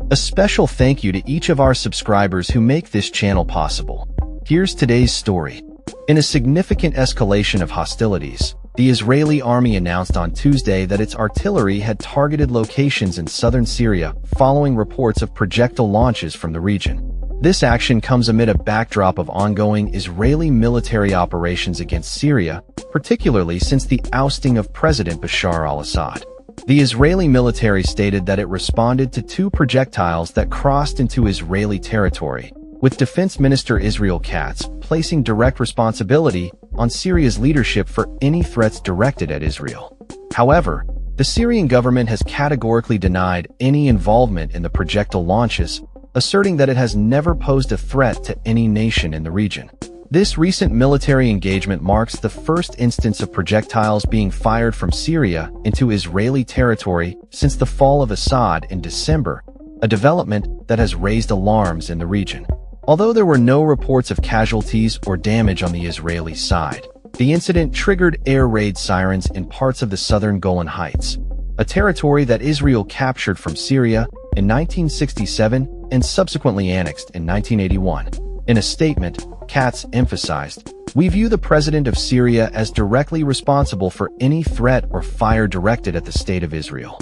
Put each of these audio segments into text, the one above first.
A special thank you to each of our subscribers who make this channel possible. Here's today's story. In a significant escalation of hostilities, the Israeli army announced on Tuesday that its artillery had targeted locations in southern Syria following reports of projectile launches from the region. This action comes amid a backdrop of ongoing Israeli military operations against Syria, particularly since the ousting of President Bashar al-Assad. The Israeli military stated that it responded to 2 projectiles that crossed into Israeli territory, with Defense Minister Israel Katz placing direct responsibility on Syria's leadership for any threats directed at Israel. However, the Syrian government has categorically denied any involvement in the projectile launches, asserting that it has never posed a threat to any nation in the region. This recent military engagement marks the first instance of projectiles being fired from Syria into Israeli territory since the fall of Assad in December, a development that has raised alarms in the region. Although there were no reports of casualties or damage on the Israeli side, the incident triggered air raid sirens in parts of the southern Golan Heights, a territory that Israel captured from Syria in 1967 and subsequently annexed in 1981. In a statement, Katz emphasized, "We view the president of Syria as directly responsible for any threat or fire directed at the state of Israel."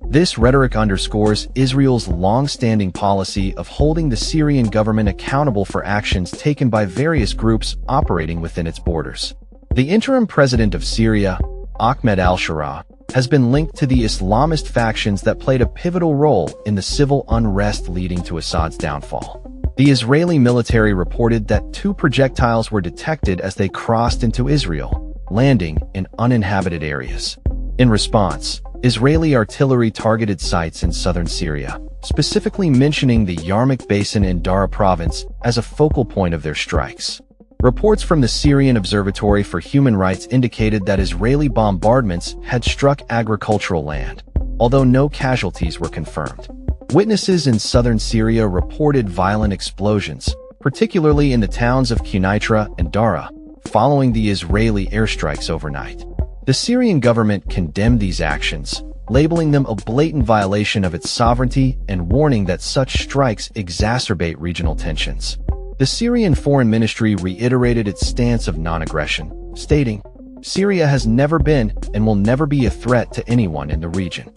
This rhetoric underscores Israel's long-standing policy of holding the Syrian government accountable for actions taken by various groups operating within its borders. The interim president of Syria, Ahmed al-Sharaa, has been linked to the Islamist factions that played a pivotal role in the civil unrest leading to Assad's downfall. The Israeli military reported that 2 projectiles were detected as they crossed into Israel, landing in uninhabited areas. In response, Israeli artillery targeted sites in southern Syria, specifically mentioning the Yarmouk Basin in Daraa province as a focal point of their strikes. Reports from the Syrian Observatory for Human Rights indicated that Israeli bombardments had struck agricultural land, although no casualties were confirmed. Witnesses in southern Syria reported violent explosions, particularly in the towns of Quneitra and Daraa, following the Israeli airstrikes overnight. The Syrian government condemned these actions, labeling them a blatant violation of its sovereignty and warning that such strikes exacerbate regional tensions. The Syrian Foreign Ministry reiterated its stance of non-aggression, stating, "Syria has never been and will never be a threat to anyone in the region."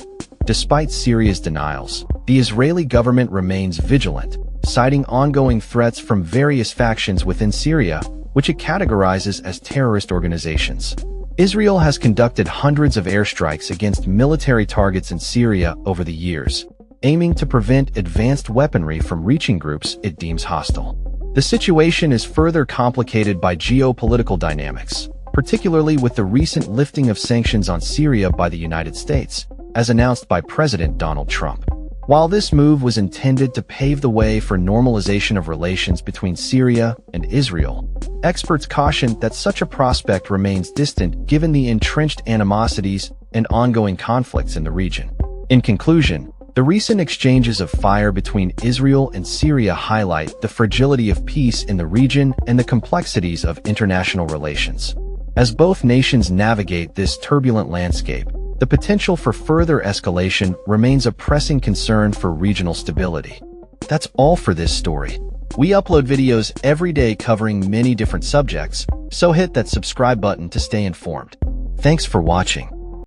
Despite Syria's denials, the Israeli government remains vigilant, citing ongoing threats from various factions within Syria, which it categorizes as terrorist organizations. Israel has conducted hundreds of airstrikes against military targets in Syria over the years, aiming to prevent advanced weaponry from reaching groups it deems hostile. The situation is further complicated by geopolitical dynamics, particularly with the recent lifting of sanctions on Syria by the United States, as announced by President Donald Trump. While this move was intended to pave the way for normalization of relations between Syria and Israel, experts caution that such a prospect remains distant given the entrenched animosities and ongoing conflicts in the region. In conclusion, the recent exchanges of fire between Israel and Syria highlight the fragility of peace in the region and the complexities of international relations. As both nations navigate this turbulent landscape, the potential for further escalation remains a pressing concern for regional stability. That's all for this story. We upload videos every day covering many different subjects, so hit that subscribe button to stay informed. Thanks for watching.